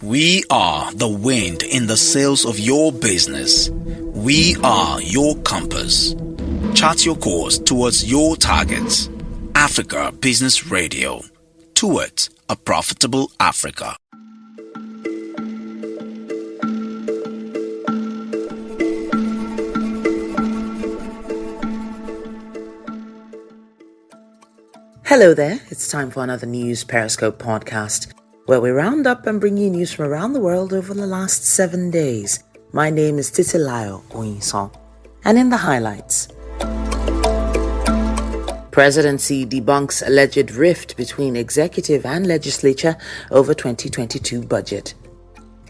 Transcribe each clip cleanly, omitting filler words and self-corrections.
We are the wind in the sails of your business. We are your compass. Chart your course towards your targets. Africa Business Radio. Towards a profitable Africa. Hello there, it's time for another News Periscope podcast, where we round up and bring you news from around the world over the last 7 days. My name is Titilayo Oyinsong, and in the highlights, Presidency debunks alleged rift between executive and legislature over 2022 budget.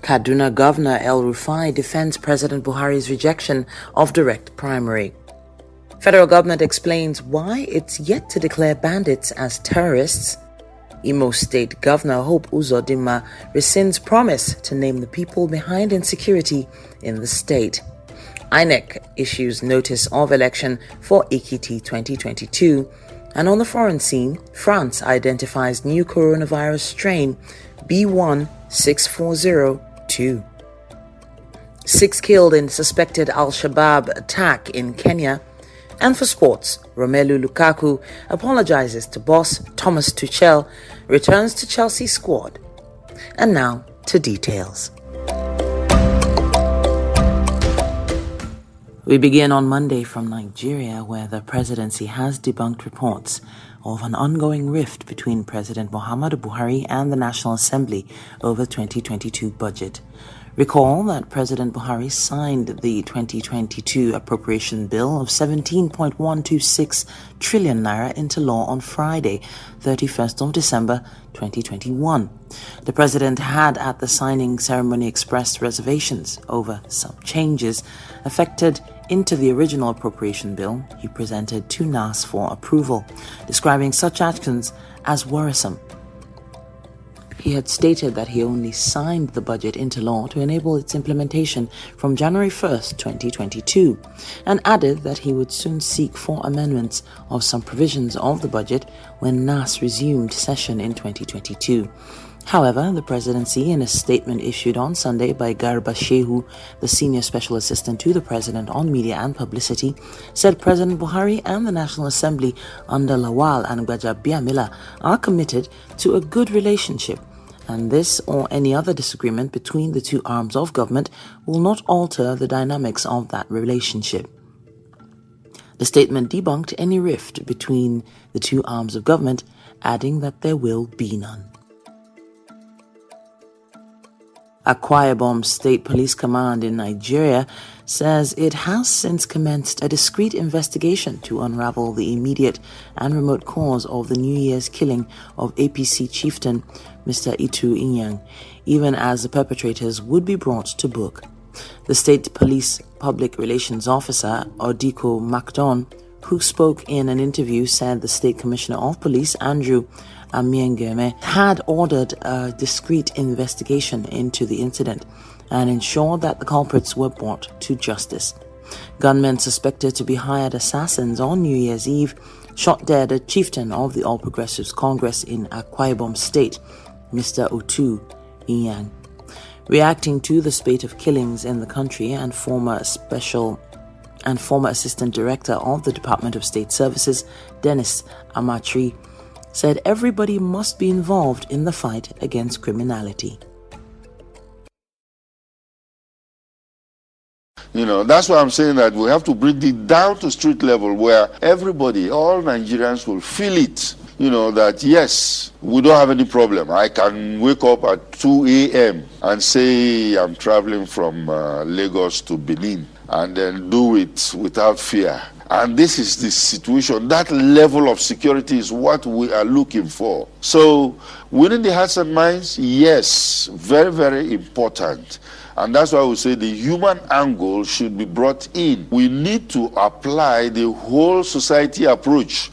Kaduna Governor El Rufai defends President Buhari's rejection of direct primary. Federal government explains why it's yet to declare bandits as terrorists. Imo State Governor Hope Uzodinma rescinds promise to name the people behind insecurity in the state. INEC issues notice of election for Ekiti 2022. And on the foreign scene, France identifies new coronavirus strain B16402. 6 killed in suspected Al-Shabaab attack in Kenya. And for sports, ROMELU LUKAKU apologizes to boss Thomas Tuchel, returns to Chelsea squad. And now to details. We begin on Monday from Nigeria, where the presidency has debunked reports of an ongoing rift between President Muhammadu Buhari and the National Assembly over 2022 budget. Recall that President Buhari signed the 2022 appropriation bill of 17.126 trillion naira into law on Friday, 31st of December 2021. The president had at the signing ceremony expressed reservations over some changes affected into the original appropriation bill he presented to NAS for approval, describing such actions as worrisome. He had stated that he only signed the budget into law to enable its implementation from January 1st, 2022, and added that he would soon seek for amendments of some provisions of the budget when NAS resumed session in 2022. However, the presidency, in a statement issued on Sunday by Garba Shehu, the senior special assistant to the president on media and publicity, said President Buhari and the National Assembly under Lawal and Gbajabiamila are committed to a good relationship, and this or any other disagreement between the two arms of government will not alter the dynamics of that relationship. The statement debunked any rift between the two arms of government, adding that there will be none. Akwa Ibom State Police Command in Nigeria says it has since commenced a discreet investigation to unravel the immediate and remote cause of the New Year's killing of APC chieftain Mr. Itu Inyang, even as the perpetrators would be brought to book. The State Police Public Relations Officer, Odiko Macdon, who spoke in an interview, said the State Commissioner of Police, Andrew Amiengeme, had ordered a discreet investigation into the incident and ensured that the culprits were brought to justice. Gunmen suspected to be hired assassins on New Year's Eve shot dead a chieftain of the All Progressives Congress in Akwa Ibom State, Mr. Otu Inyang. Reacting to the spate of killings in the country, and former Assistant Director of the Department of State Services, Dennis Amatri, said everybody must be involved in the fight against criminality. That's why I'm saying that we have to bring it down to street level where everybody, all Nigerians will feel it. That yes, we don't have any problem. I can wake up at 2 a.m. and say I'm traveling from Lagos to Benin and then do it without fear. And this is the situation. That level of security is what we are looking for. So winning the hearts and minds, yes, very, very important. And that's why we say the human angle should be brought in. We need to apply the whole society approach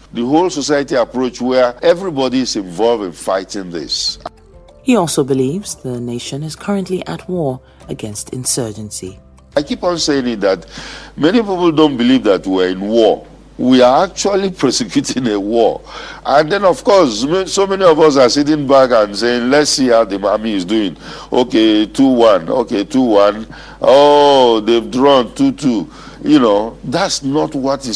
where everybody is involved in fighting this. He also believes the nation is currently at war against insurgency. I keep on saying it that many people don't believe that we're in war. We are actually prosecuting a war. And then, of course, so many of us are sitting back and saying, let's see how the army is doing. Okay, 2-1. Okay, 2-1. Oh, they've drawn 2-2. You know, that's not what's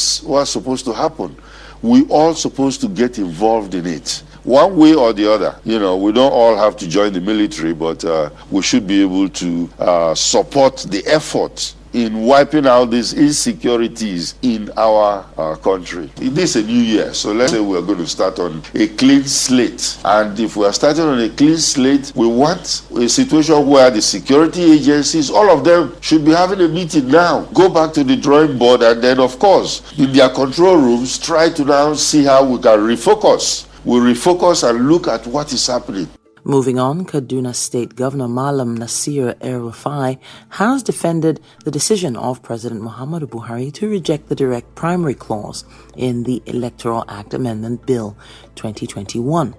supposed to happen. We all supposed to get involved in it, one way or the other. You know, we don't all have to join the military, but we should be able to support the effort in wiping out these insecurities in our country. This is a new year, so let's say we're going to start on a clean slate. And if we are starting on a clean slate, we want a situation where the security agencies, all of them, should be having a meeting now. Go back to the drawing board, and then, of course, in their control rooms, try to now see how we can refocus. We refocus and look at what is happening. Moving on, Kaduna State Governor Malam Nasir El-Rufai has defended the decision of President Muhammadu Buhari to reject the direct primary clause in the Electoral Act Amendment Bill 2021.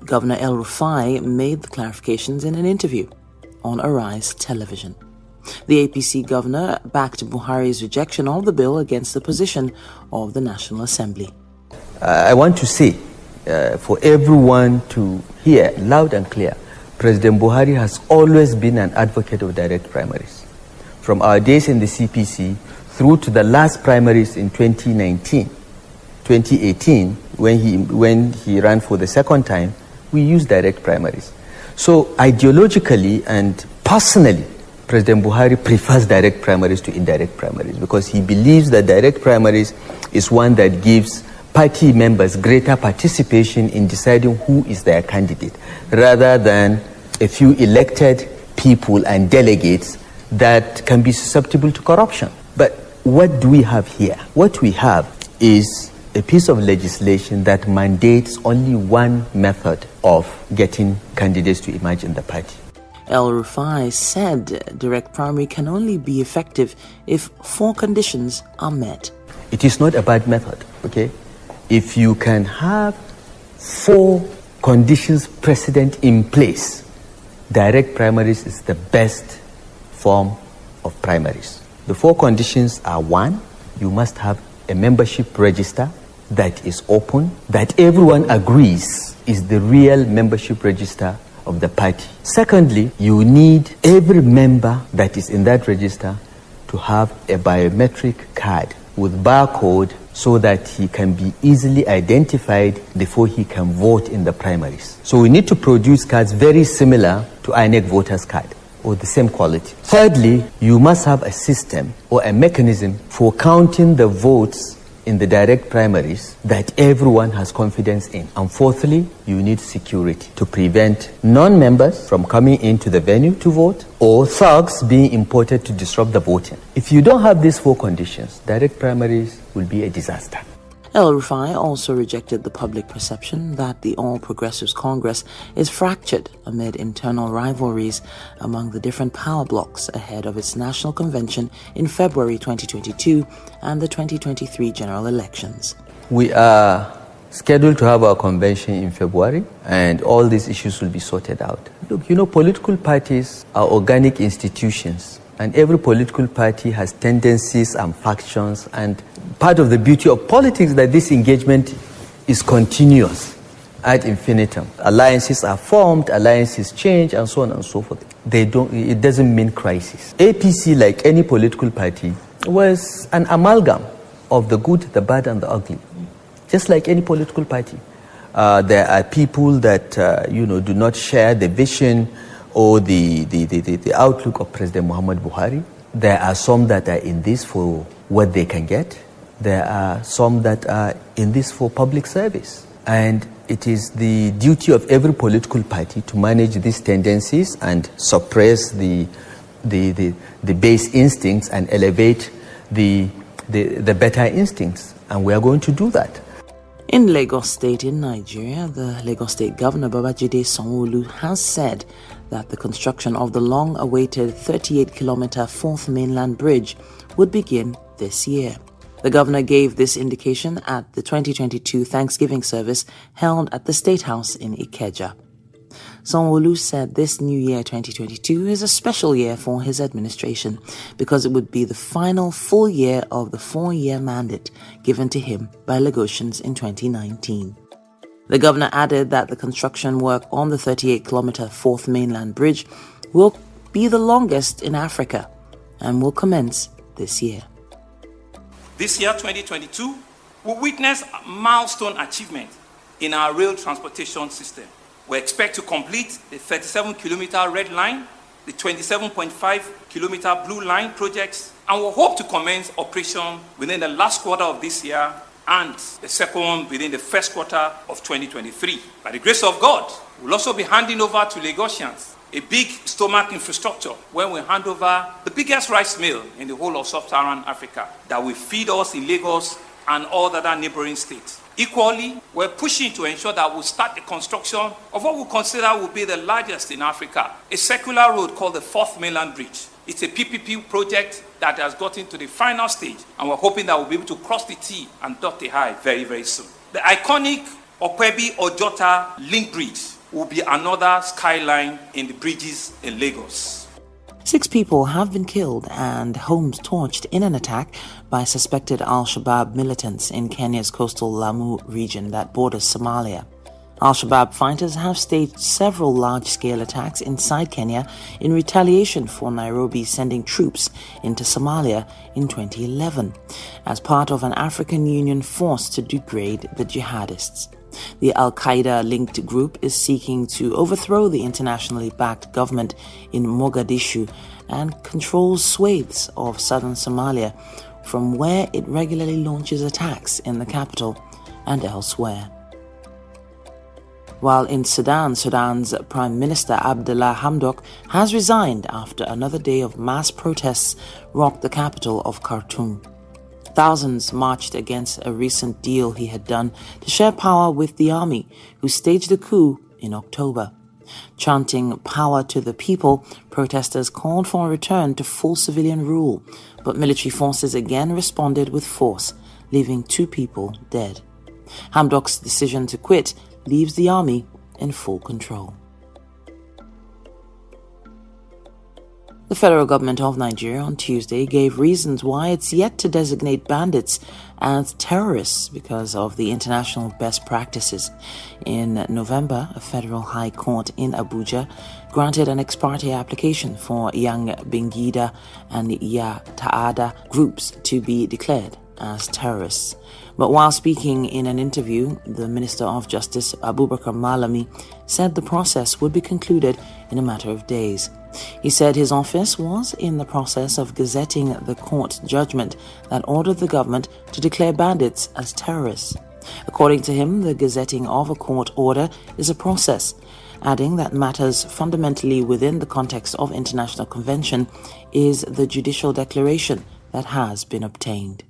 Governor El-Rufai made the clarifications in an interview on Arise Television. The APC governor backed Buhari's rejection of the bill against the position of the National Assembly. I want to say, for everyone to hear loud and clear, President Buhari has always been an advocate of direct primaries. From our days in the CPC through to the last primaries in 2018, when he ran for the second time, we used direct primaries. So ideologically and personally, President Buhari prefers direct primaries to indirect primaries because he believes that direct primaries is one that gives party members greater participation in deciding who is their candidate, rather than a few elected people and delegates that can be susceptible to corruption. But what do we have here? What we have is a piece of legislation that mandates only one method of getting candidates to emerge in the party. El-Rufai said direct primary can only be effective if 4 conditions are met. It is not a bad method, okay? If you can have 4 conditions precedent in place, direct primaries is the best form of primaries. The 4 conditions are: 1, you must have a membership register that is open, that everyone agrees is the real membership register of the party. Secondly, you need every member that is in that register to have a biometric card with barcode so that he can be easily identified before he can vote in the primaries. So we need to produce cards very similar to INEC voters card or the same quality. Thirdly, you must have a system or a mechanism for counting the votes in the direct primaries that everyone has confidence in. And fourthly, you need security to prevent non-members from coming into the venue to vote or thugs being imported to disrupt the voting. If you don't have these 4 conditions, direct primaries will be a disaster. El-Rufai also rejected the public perception that the All Progressives Congress is fractured amid internal rivalries among the different power blocs ahead of its national convention in February 2022 and the 2023 general elections. We are scheduled to have our convention in February, and all these issues will be sorted out. Look, you know, political parties are organic institutions, and every political party has tendencies and factions, and part of the beauty of politics is that this engagement is continuous ad infinitum. Alliances are formed, alliances change, and so on and so forth. It doesn't mean crisis. APC, like any political party, was an amalgam of the good, the bad, and the ugly, just like any political party. There are people that do not share the vision or the outlook of President Muhammadu Buhari. There are some that are in this for what they can get. There are some that are in this for public service. And it is the duty of every political party to manage these tendencies and suppress the base instincts and elevate the better instincts. And we are going to do that. In Lagos State in Nigeria, the Lagos State Governor BABAJIDE SANWO-OLU has said that the construction of the long-awaited 38-kilometer 4th Mainland Bridge would begin this year. The governor gave this indication at the 2022 Thanksgiving service held at the State House in Ikeja. Sanwo-Olu said this new year 2022 is a special year for his administration because it would be the final full year of the 4-year mandate given to him by Lagosians in 2019. The governor added that the construction work on the 38-kilometer 4th Mainland Bridge will be the longest in Africa and will commence this year. This year, 2022, will witness a milestone achievement in our rail transportation system. We expect to complete the 37-kilometer Red Line, the 27.5-kilometer Blue Line projects, and we hope to commence operation within the last quarter of this year and the second within the first quarter of 2023. By the grace of God, we'll also be handing over to Lagosians a big stomach infrastructure when we hand over the biggest rice mill in the whole of sub-Saharan Africa that will feed us in Lagos and all the other neighboring states. Equally, we're pushing to ensure that we'll start the construction of what we consider will be the largest in Africa, a circular road called the 4th Mainland Bridge. It's a PPP project that has gotten to the final stage, and we're hoping that we'll be able to cross the T and dot the I very, very soon. The iconic Okwebi-Ojota Link Bridge will be another skyline in the bridges in Lagos. 6 people have been killed and homes torched in an attack by suspected Al-Shabaab militants in Kenya's coastal Lamu region that borders Somalia. Al-Shabaab fighters have staged several large-scale attacks inside Kenya in retaliation for Nairobi sending troops into Somalia in 2011 as part of an African Union force to degrade the jihadists. The Al-Qaeda-linked group is seeking to overthrow the internationally backed government in Mogadishu and controls swathes of southern Somalia, from where it regularly launches attacks in the capital and elsewhere. While in Sudan, Sudan's Prime Minister ABDALLA HAMDOK has resigned after another day of mass protests rocked the capital of Khartoum. Thousands marched against a recent deal he had done to share power with the army, who staged a coup in October. Chanting power to the people, protesters called for a return to full civilian rule, but military forces again responded with force, leaving 2 people dead. Hamdok's decision to quit leaves the army in full control. The federal government of Nigeria on Tuesday gave reasons why it's yet to designate bandits as terrorists because of the international best practices. In November, a federal high court in Abuja granted an ex parte application for Yang Bingida and Ya Ta'ada groups to be declared as terrorists. But while speaking in an interview, the Minister of Justice, Abubakar Malami, said the process would be concluded in a matter of days. He said his office was in the process of gazetting the court judgment that ordered the government to declare bandits as terrorists. According to him, the gazetting of a court order is a process, adding that matters fundamentally within the context of international convention is the judicial declaration that has been obtained.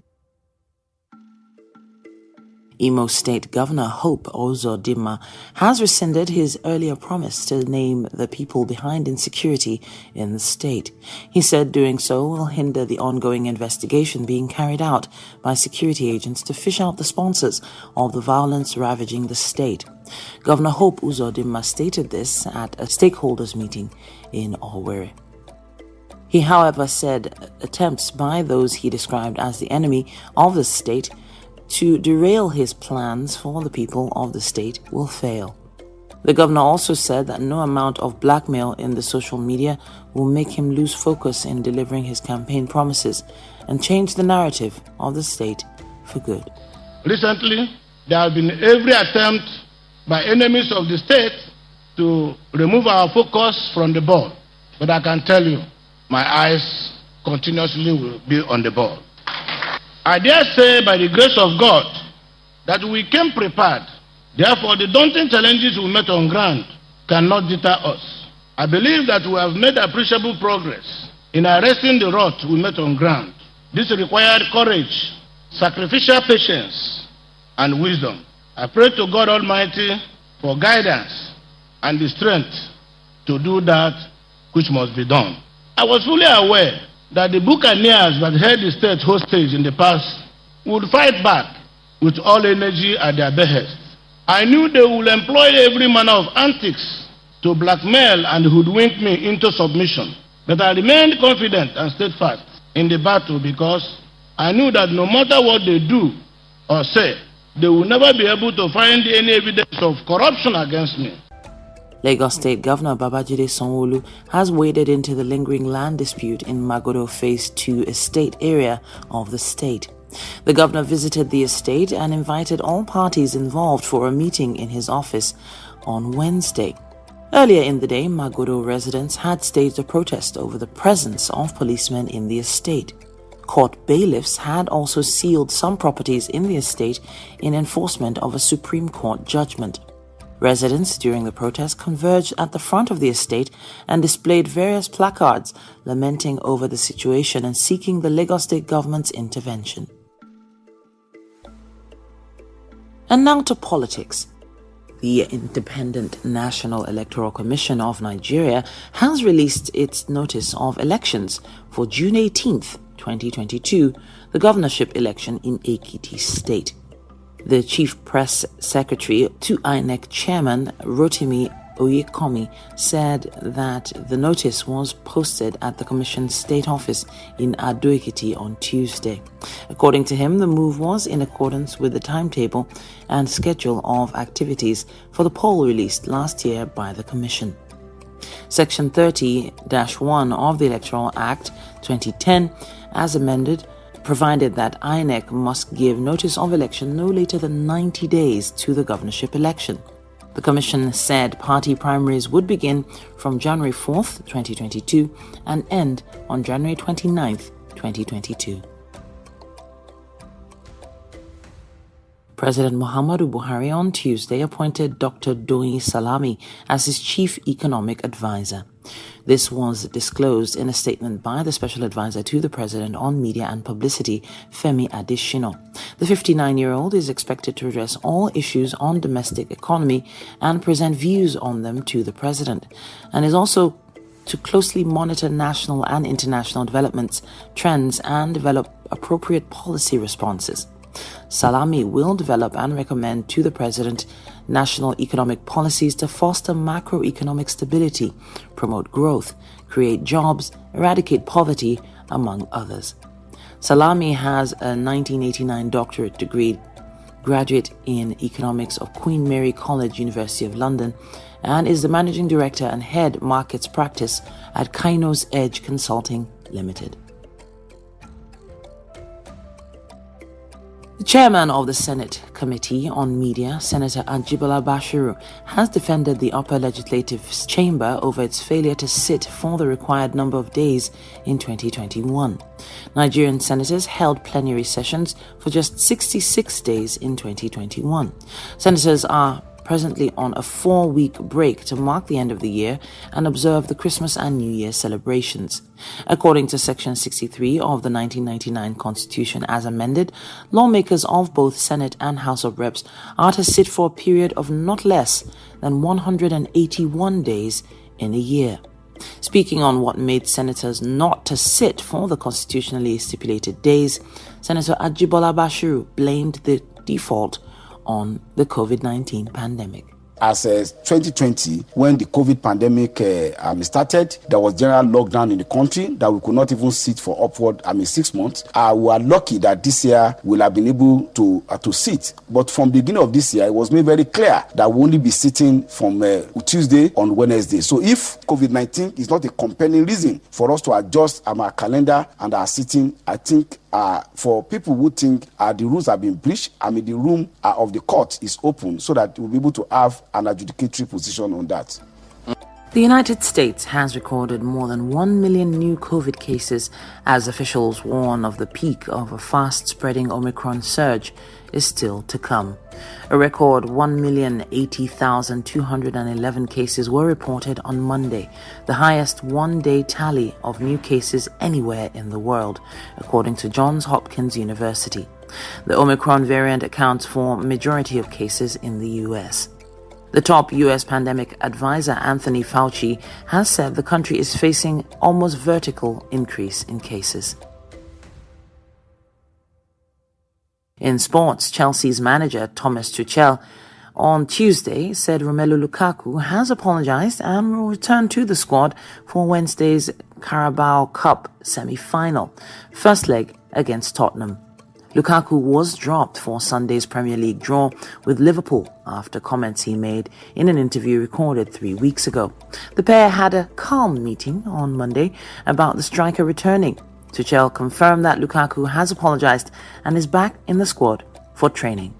Imo State Governor Hope Uzodimma has rescinded his earlier promise to name the people behind insecurity in the state. He said doing so will hinder the ongoing investigation being carried out by security agents to fish out the sponsors of the violence ravaging the state. Governor Hope Uzodimma stated this at a stakeholders meeting in Owerri. He, however, said attempts by those he described as the enemy of the state to derail his plans for the people of the state will fail. The governor also said that no amount of blackmail in the social media will make him lose focus in delivering his campaign promises and change the narrative of the state for good. Recently, there have been every attempt by enemies of the state to remove our focus from the ball. But I can tell you, my eyes continuously will be on the ball. I dare say, by the grace of God, that we came prepared. Therefore, the daunting challenges we met on ground cannot deter us. I believe that we have made appreciable progress in arresting the rot we met on ground. This required courage, sacrificial patience, and wisdom. I pray to God Almighty for guidance and the strength to do that which must be done. I was fully aware that the buccaneers that held the state hostage in the past would fight back with all energy at their behest. I knew they would employ every manner of antics to blackmail and hoodwink me into submission. But I remained confident and steadfast in the battle because I knew that no matter what they do or say, they will never be able to find any evidence of corruption against me. Lagos State Governor BABAJIDE SANWO-OLU has waded into the lingering land dispute in Magodo Phase 2 estate area of the state. The governor visited the estate and invited all parties involved for a meeting in his office on Wednesday. Earlier in the day, Magodo residents had staged a protest over the presence of policemen in the estate. Court bailiffs had also sealed some properties in the estate in enforcement of a Supreme Court judgment. Residents during the protest converged at the front of the estate and displayed various placards lamenting over the situation and seeking the Lagos State government's intervention. And now to politics. The Independent National Electoral Commission of Nigeria has released its notice of elections for June 18th, 2022, the governorship election in Ekiti State. The Chief Press Secretary to INEC Chairman Rotimi Oyekomi said that the notice was posted at the Commission's state office in Ado-Ekiti on Tuesday. According to him, the move was in accordance with the timetable and schedule of activities for the poll released last year by the Commission. Section 30-1 of the Electoral Act 2010, as amended, provided that INEC must give notice of election no later than 90 days to the governorship election. The Commission said party primaries would begin from January 4th, 2022 and end on January 29th, 2022. President Muhammadu Buhari on Tuesday appointed Dr. DOYIN SALAMI as his chief economic advisor. This was disclosed in a statement by the special advisor to the president on media and publicity, Femi Adesina. The 59-year-old is expected to address all issues on domestic economy and present views on them to the president, and is also to closely monitor national and international developments, trends, and develop appropriate policy responses. Salami will develop and recommend to the President national economic policies to foster macroeconomic stability, promote growth, create jobs, eradicate poverty, among others. Salami has a 1989 doctorate degree, graduate in economics of Queen Mary College, University of London, and is the managing director and head markets practice at Kainos Edge Consulting Limited. The chairman of the Senate Committee on Media, Senator Ajibola Bashiru, has defended the upper legislative chamber over its failure to sit for the required number of days in 2021. Nigerian senators held plenary sessions for just 66 days in 2021. Senators are presently on a 4-week break to mark the end of the year and observe the Christmas and New Year celebrations. According to Section 63 of the 1999 Constitution as amended, lawmakers of both Senate and House of Reps are to sit for a period of not less than 181 days in a year. Speaking on what made senators not to sit for the constitutionally stipulated days, Senator Ajibola Bashiru blamed the default on the COVID-19 pandemic. As 2020, when the COVID pandemic started, there was general lockdown in the country that we could not even sit for upward, 6 months. We are lucky that this year we'll have been able to sit. But from the beginning of this year, it was made very clear that we'll only be sitting from Tuesday on Wednesday. So if COVID-19 is not a compelling reason for us to adjust our calendar and our sitting, I think for people who think the rules have been breached, the room of the court is open so that we'll be able to have an adjudicatory position on that. The United States has recorded more than 1 million new COVID cases as officials warn of the peak of a fast-spreading Omicron surge is still to come. A record 1,080,211 cases were reported on Monday, the highest one-day tally of new cases anywhere in the world, according to Johns Hopkins University. The Omicron variant accounts for a majority of cases in the U.S. The top U.S. pandemic advisor, Anthony Fauci, has said the country is facing almost vertical increase in cases. In sports, Chelsea's manager, Thomas Tuchel, on Tuesday said ROMELU Lukaku has apologized and will return to the squad for Wednesday's Carabao Cup semi-final, first leg against Tottenham. Lukaku was dropped for Sunday's Premier League draw with Liverpool after comments he made in an interview recorded 3 weeks ago. The pair had a calm meeting on Monday about the striker returning. TUCHEL confirmed that Lukaku has apologized and is back in the squad for training.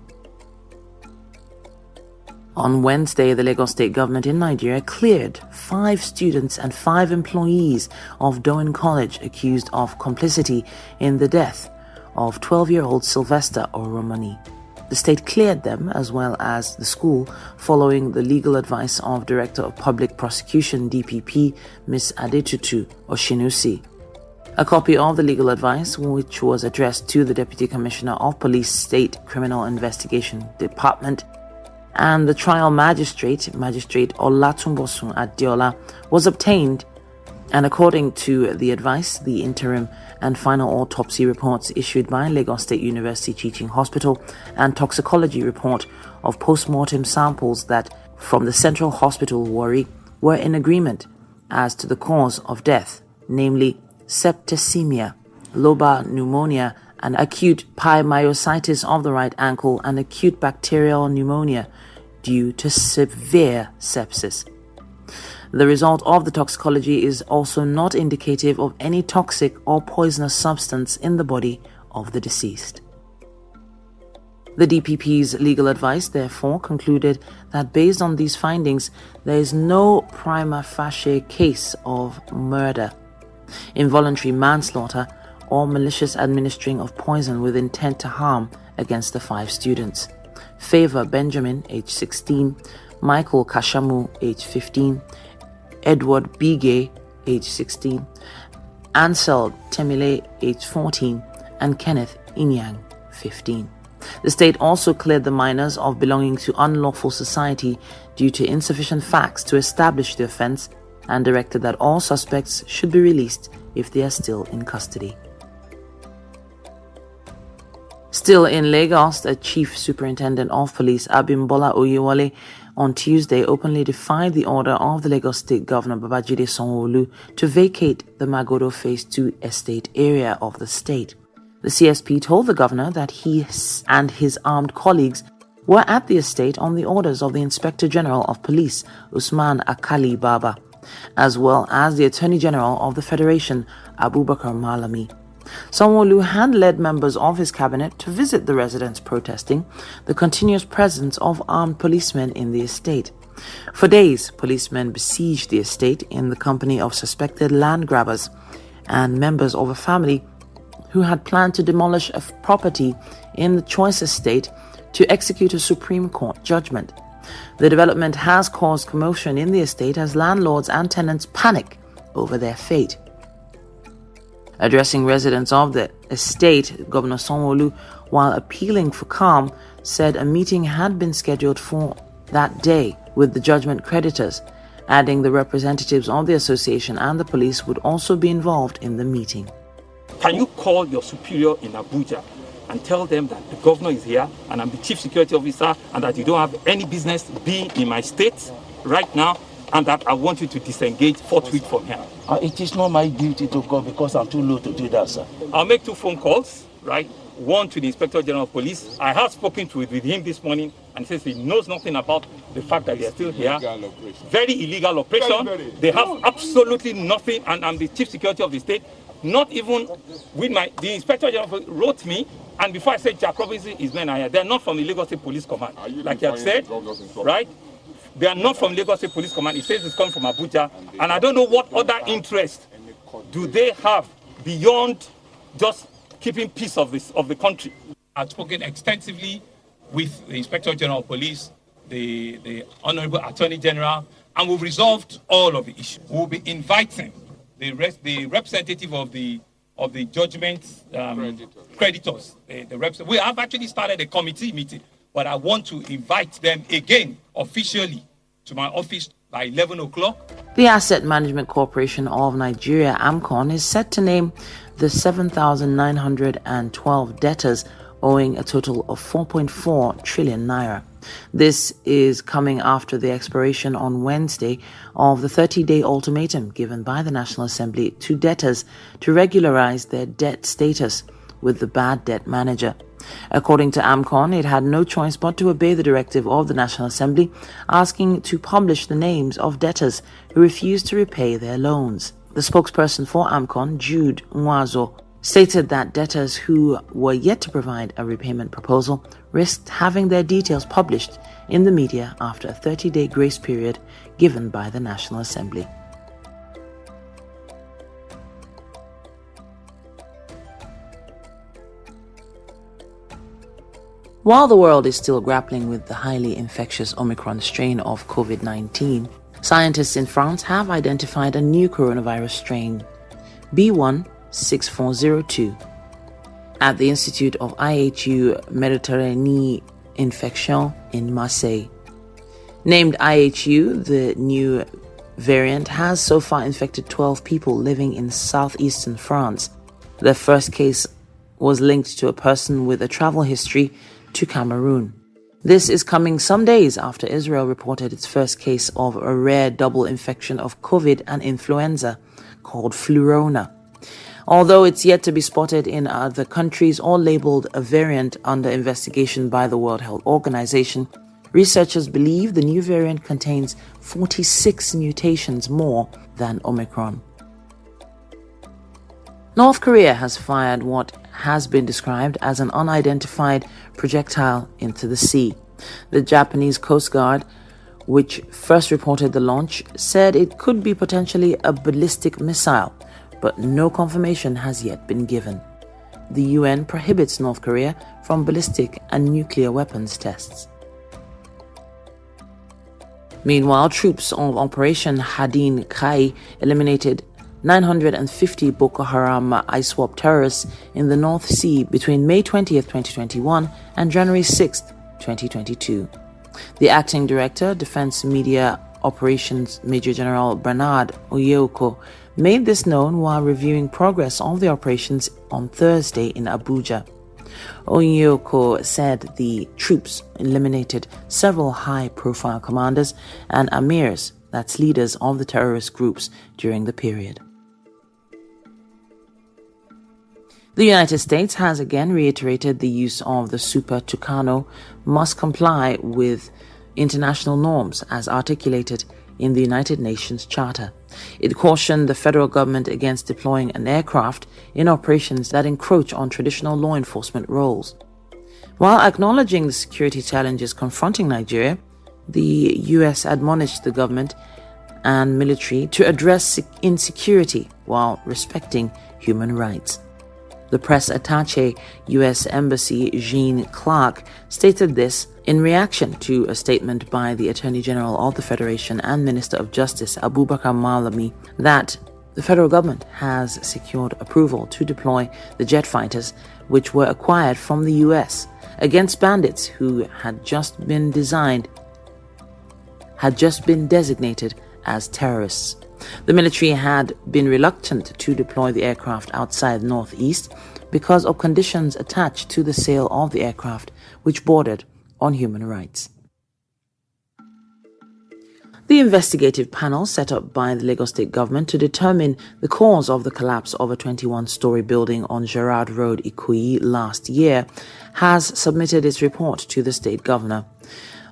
On Wednesday, the Lagos State government in Nigeria cleared 5 students and 5 employees of Dowen College accused of complicity in the death of 12-year-old SYLVESTER OROMONI. The state cleared them as well as the school following the legal advice of Director of Public Prosecution DPP Ms. Adetutu Oshinusi. A copy of the legal advice, which was addressed to the Deputy Commissioner of Police State Criminal Investigation Department and the trial magistrate Olatunbosun Adeola, was obtained, and according to the advice, the interim and final autopsy reports issued by Lagos State University Teaching Hospital and toxicology report of post-mortem samples that from the Central Hospital Warri were in agreement as to the cause of death, namely septicemia, lobar pneumonia, and acute pyomyositis of the right ankle and acute bacterial pneumonia due to severe sepsis. The result of the toxicology is also not indicative of any toxic or poisonous substance in the body of the deceased. The DPP's legal advice therefore concluded that based on these findings, there is no prima facie case of murder, involuntary manslaughter, or malicious administering of poison with intent to harm against the 5 students. Favor Benjamin, age 16, Michael Kashamu, age 15, Edward Bige, age 16, Ansel Temile, age 14, and Kenneth Inyang, 15. The state also cleared the minors of belonging to unlawful society due to insufficient facts to establish the offense and directed that all suspects should be released if they are still in custody. Still in Lagos, the Chief Superintendent of Police, Abimbola Oyewole, on Tuesday openly defied the order of the Lagos State Governor BABAJIDE SANWO-OLU to vacate the Magodo Phase 2 estate area of the state. The CSP told the governor that he and his armed colleagues were at the estate on the orders of the Inspector General of Police, Usman Akali Baba, as well as the Attorney General of the Federation, Abubakar Malami. Sanwo-Olu had led members of his cabinet to visit the residents protesting the continuous presence of armed policemen in the estate. For days, policemen besieged the estate in the company of suspected land grabbers and members of a family who had planned to demolish a property in the Choice estate to execute a Supreme Court judgment. The development has caused commotion in the estate as landlords and tenants panic over their fate. Addressing residents of the estate, Governor Sanwo-Olu, while appealing for calm, said a meeting had been scheduled for that day with the judgment creditors, adding the representatives of the association and the police would also be involved in the meeting. Can you call your superior in Abuja and tell them that the governor is here and I'm the chief security officer and that you don't have any business being in my state right now and that I want you to disengage forthwith from here? It is not my duty to call because I'm too low to do that, sir. I'll make 2 phone calls, right? One to the Inspector General of Police. I have spoken with him this morning and says he knows nothing about the fact that they are still here. Very illegal operation. They have absolutely nothing, and I'm the chief security of the state. Not even with the Inspector General wrote me, and before I said Jack Robinson, his men are here. They're not from the Lagos State Police Command, like you have said, right? They are not from Lagos State Police Command. It says it's coming from Abuja, and I don't know what other interest do they have beyond just keeping peace of the country. I've spoken extensively with the Inspector General of Police, the Honorable Attorney General, and we've resolved all of the issues. We'll be inviting the representative of the judgment creditors. We have actually started a committee meeting, but I want to invite them again officially to my office by 11 o'clock. The Asset Management Corporation of Nigeria, AMCON, is set to name the 7,912 debtors owing a total of 4.4 trillion naira. This is coming after the expiration on Wednesday of the 30-day ultimatum given by the National Assembly to debtors to regularize their debt status with the bad debt manager. According to AMCON, it had no choice but to obey the directive of the National Assembly asking to publish the names of debtors who refused to repay their loans. The spokesperson for AMCON, Jude Nwazo, stated that debtors who were yet to provide a repayment proposal risked having their details published in the media after a 30-day grace period given by the National Assembly. While the world is still grappling with the highly infectious Omicron strain of COVID-19, scientists in France have identified a new coronavirus strain, B16402, at the Institute of IHU Méditerranée Infection in Marseille. Named IHU, the new variant has so far infected 12 people living in southeastern France. The first case was linked to a person with a travel history to Cameroon. This is coming some days after Israel reported its first case of a rare double infection of COVID and influenza called flurona. Although it's yet to be spotted in other countries or labeled a variant under investigation by the World Health Organization, researchers believe the new variant contains 46 mutations more than Omicron. North Korea has fired what has been described as an unidentified projectile into the sea. The Japanese Coast Guard, which first reported the launch, said it could be potentially a ballistic missile, but no confirmation has yet been given. The UN prohibits North Korea from ballistic and nuclear weapons tests. Meanwhile, troops of Operation Hadin Kai eliminated 950 Boko Haram ISWAP terrorists in the North Sea between May 20th, 2021 and January 6th, 2022. The acting director, Defense Media Operations Major General Bernard Oyeko, made this known while reviewing progress of the operations on Thursday in Abuja. Oyeko said the troops eliminated several high-profile commanders and amirs, that's leaders of the terrorist groups, during the period. The United States has again reiterated the use of the Super Tucano must comply with international norms as articulated in the United Nations Charter. It cautioned the federal government against deploying an aircraft in operations that encroach on traditional law enforcement roles. While acknowledging the security challenges confronting Nigeria, the U.S. admonished the government and military to address insecurity while respecting human rights. The press attaché, U.S. Embassy Jean Clark, stated this in reaction to a statement by the Attorney General of the Federation and Minister of Justice Abubakar Malami that the federal government has secured approval to deploy the jet fighters which were acquired from the U.S. against bandits who had just been designated as terrorists. The military had been reluctant to deploy the aircraft outside Northeast because of conditions attached to the sale of the aircraft, which bordered on human rights. The investigative panel set up by the Lagos State government to determine the cause of the collapse of a 21-story building on Gerrard Road, Ikoyi, last year has submitted its report to the state governor.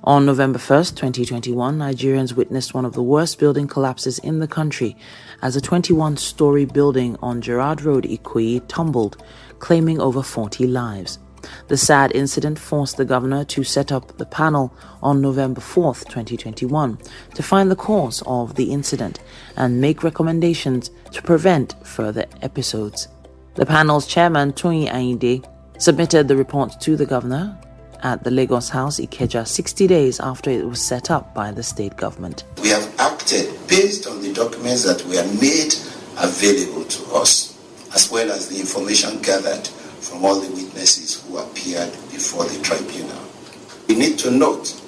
On November 1st, 2021, Nigerians witnessed one of the worst building collapses in the country as a 21-story building on Gerrard Road, Ikoyi, tumbled, claiming over 40 lives. The sad incident forced the governor to set up the panel on November 4th, 2021, to find the cause of the incident and make recommendations to prevent further episodes. The panel's chairman, Toyin Ayinde, submitted the report to the governor at the Lagos House, Ikeja, 60 days after it was set up by the state government. We have acted based on the documents that were made available to us, as well as the information gathered from all the witnesses who appeared before the tribunal. We need to note,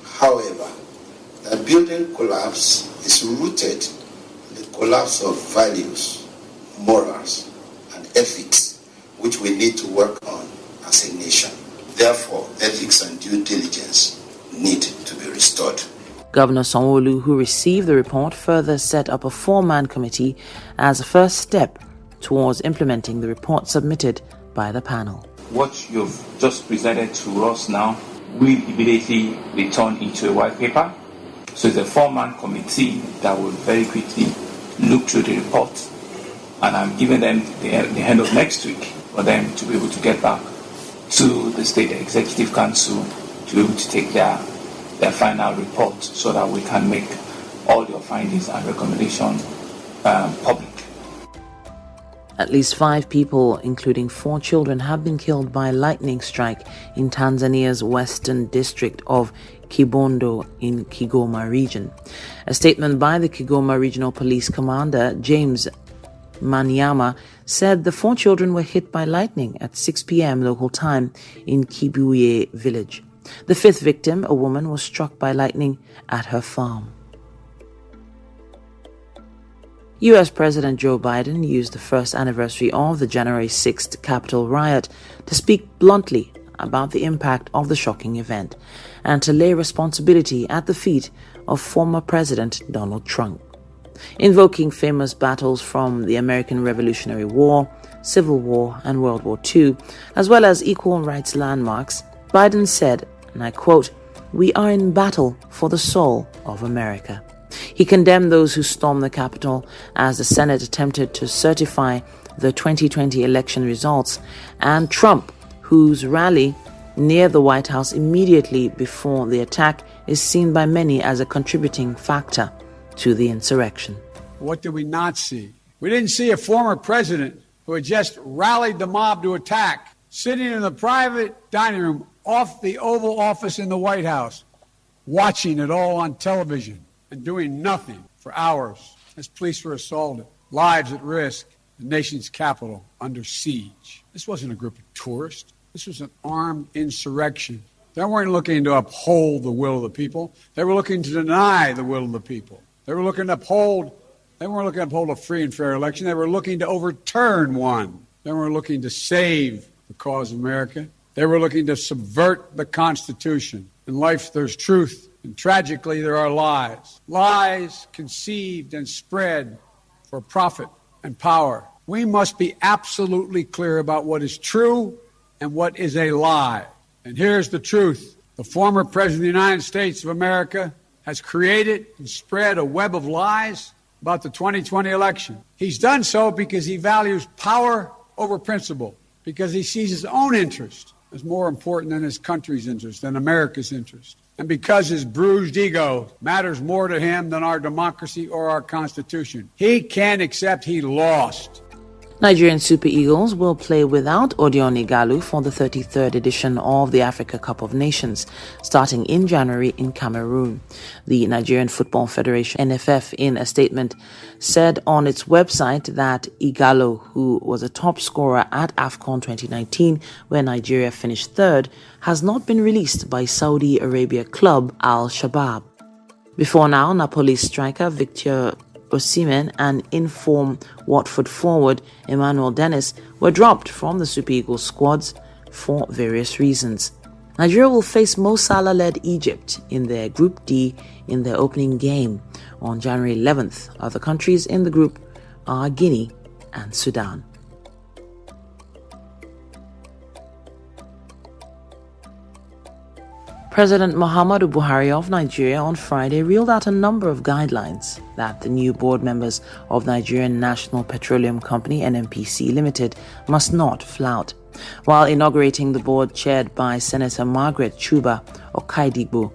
however, that building collapse is rooted in the collapse of values, morals, and ethics, which we need to work on as a nation. Therefore, ethics and due diligence need to be restored. Governor Sanwo-OLU, who received the report, further set up a 4-man committee as a first step towards implementing the report submitted by the panel. What you've just presented to us now will immediately be turned into a white paper. So it's a 4-man committee that will very quickly look through the report, and I'm giving them the end of next week for them to be able to get back to the State Executive Council to be able to take their final report so that we can make all your findings and recommendations public. At least 5 people, including 4 children, have been killed by a lightning strike in Tanzania's western district of Kibondo in Kigoma region. A statement by the Kigoma Regional Police Commander, James Manyama, said the 4 children were hit by lightning at 6 p.m. local time in Kibuye village. The 5th victim, a woman, was struck by lightning at her farm. U.S. President Joe Biden used the first anniversary of the January 6th Capitol riot to speak bluntly about the impact of the shocking event and to lay responsibility at the feet of former President Donald Trump. Invoking famous battles from the American Revolutionary War, Civil War, and World War II, as well as equal rights landmarks, Biden said, and I quote, "We are in battle for the soul of America." He condemned those who stormed the Capitol as the Senate attempted to certify the 2020 election results, and Trump, whose rally near the White House immediately before the attack is seen by many as a contributing factor to the insurrection. What did we not see? We didn't see a former president who had just rallied the mob to attack, sitting in the private dining room off the Oval Office in the White House, watching it all on television and doing nothing for hours as police were assaulted, lives at risk, the nation's capital under siege. This wasn't a group of tourists. This was an armed insurrection. They weren't looking to uphold the will of the people. They were looking to deny the will of the people. They weren't looking to uphold a free and fair election. They were looking to overturn one. They weren't looking to save the cause of America. They were looking to subvert the Constitution. In life, there's truth. And tragically, there are lies. Lies conceived and spread for profit and power. We must be absolutely clear about what is true and what is a lie. And here's the truth. The former President of the United States of America has created and spread a web of lies about the 2020 election. He's done so because he values power over principle, because he sees his own interest as more important than his country's interest, than America's interest. And because his bruised ego matters more to him than our democracy or our Constitution. He can't accept he lost. Nigerian Super Eagles will play without Odion Igalo for the 33rd edition of the Africa Cup of Nations, starting in January in Cameroon. The Nigerian Football Federation, NFF, in a statement, said on its website that Igalo, who was a top scorer at AFCON 2019, where Nigeria finished 3rd, has not been released by Saudi Arabia club Al Shabab. Before now, Napoli striker Victor Osimhen and informed Watford forward Emmanuel Dennis were dropped from the Super Eagles squads for various reasons. Nigeria will face Mo Salah-led Egypt in their Group D in their opening game on January 11th. Other countries in the group are Guinea and Sudan. President Muhammadu Buhari of Nigeria on Friday reeled out a number of guidelines that the new board members of Nigerian National Petroleum Company (NNPC) Limited must not flout. While inaugurating the board chaired by Senator Margaret Chuba Okaidigbo,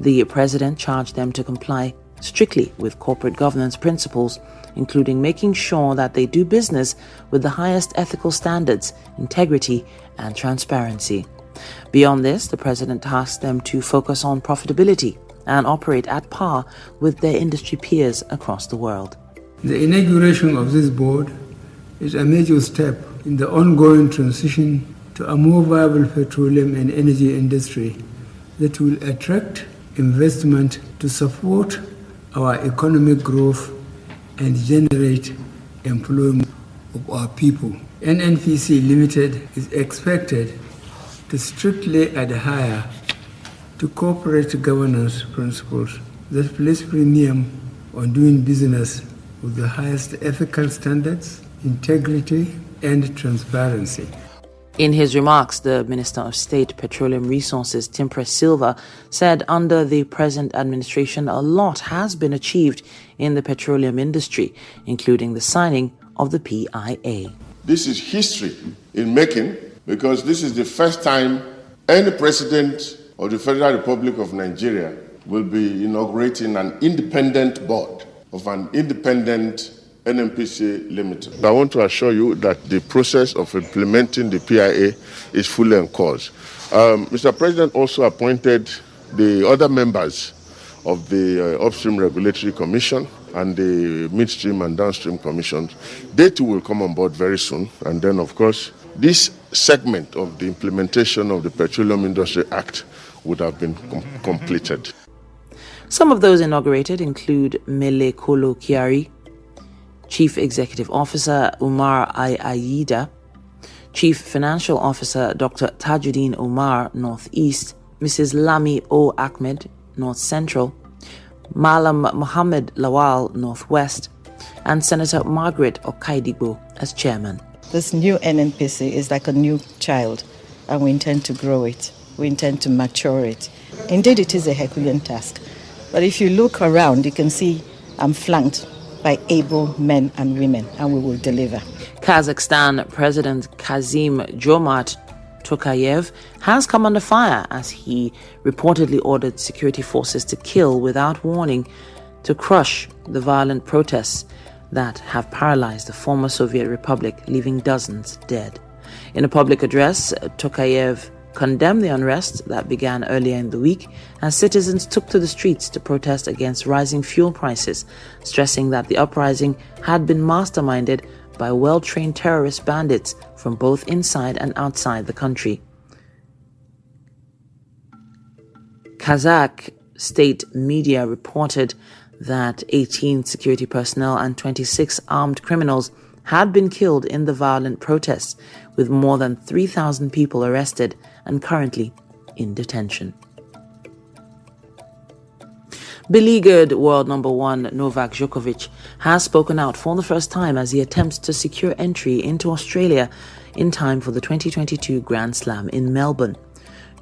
the president charged them to comply strictly with corporate governance principles, including making sure that they do business with the highest ethical standards, integrity, and transparency. Beyond this, the president tasked them to focus on profitability and operate at par with their industry peers across the world. The inauguration of this board is a major step in the ongoing transition to a more viable petroleum and energy industry that will attract investment to support our economic growth and generate employment of our people. NNPC Limited is expected to strictly adhere to corporate governance principles that place premium on doing business with the highest ethical standards, integrity, and transparency. In his remarks, the Minister of State, Petroleum Resources, Timothy Silva, said under the present administration a lot has been achieved in the petroleum industry, including the signing of the PIA. This is history in making, because this is the first time any president of the Federal Republic of Nigeria will be inaugurating an independent board of an independent NNPC Limited. I want to assure you that the process of implementing the PIA is fully on course. Mr. President also appointed the other members of the Upstream Regulatory Commission and the Midstream and Downstream Commissions. They too will come on board very soon. And then, of course, this segment of the implementation of the Petroleum Industry Act would have been completed. Some of those inaugurated include Mele Kolo Kiari, Chief Executive Officer Umar Ayida, Chief Financial Officer Dr. Tajuddin Umar, Northeast, Mrs. Lami O. Ahmed, North Central, Malam Muhammad Lawal, Northwest, and Senator Margaret Okaidigbo as chairman. This new NNPC is like a new child, and we intend to grow it. We intend to mature it. Indeed, it is a Herculean task. But if you look around, you can see I'm flanked by able men and women, and we will deliver. Kazakhstan President Kassym-Jomart Tokayev has come under fire as he reportedly ordered security forces to kill without warning to crush the violent protests that have paralyzed the former Soviet Republic, leaving dozens dead. In a public address, Tokayev condemned the unrest that began earlier in the week as citizens took to the streets to protest against rising fuel prices, stressing that the uprising had been masterminded by well-trained terrorist bandits from both inside and outside the country. Kazakh state media reported that 18 security personnel and 26 armed criminals had been killed in the violent protests, with more than 3,000 people arrested and currently in detention. Beleaguered world number one Novak Djokovic has spoken out for the first time as he attempts to secure entry into Australia in time for the 2022 Grand Slam in Melbourne.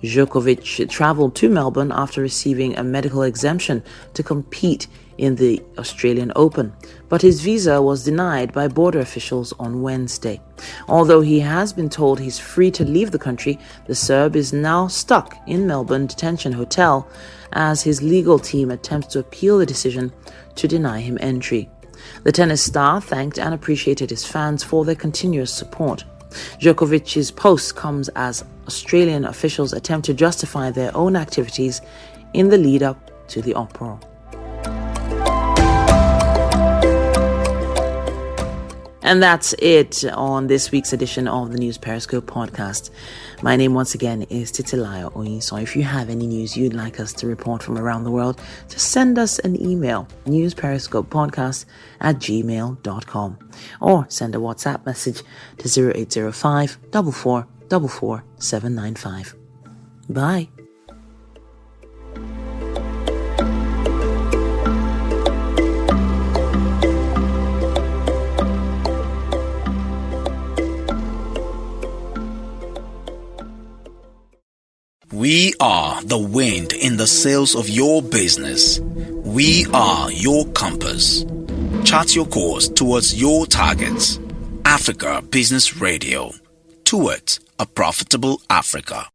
Djokovic travelled to Melbourne after receiving a medical exemption to compete in the Australian Open, but his visa was denied by border officials on Wednesday. Although he has been told he's free to leave the country, the Serb is now stuck in Melbourne Detention Hotel as his legal team attempts to appeal the decision to deny him entry. The tennis star thanked and appreciated his fans for their continuous support. Djokovic's post comes as Australian officials attempt to justify their own activities in the lead-up to the uproar. And that's it on this week's edition of the News Periscope podcast. My name once again is Titilayo Oyin. So if you have any news you'd like us to report from around the world, just send us an email, newsperiscopepodcast@gmail.com, or send a WhatsApp message to 0805 4444 795. Bye. We are the wind in the sails of your business. We are your compass. Chart your course towards your targets. Africa Business Radio. Towards a profitable Africa.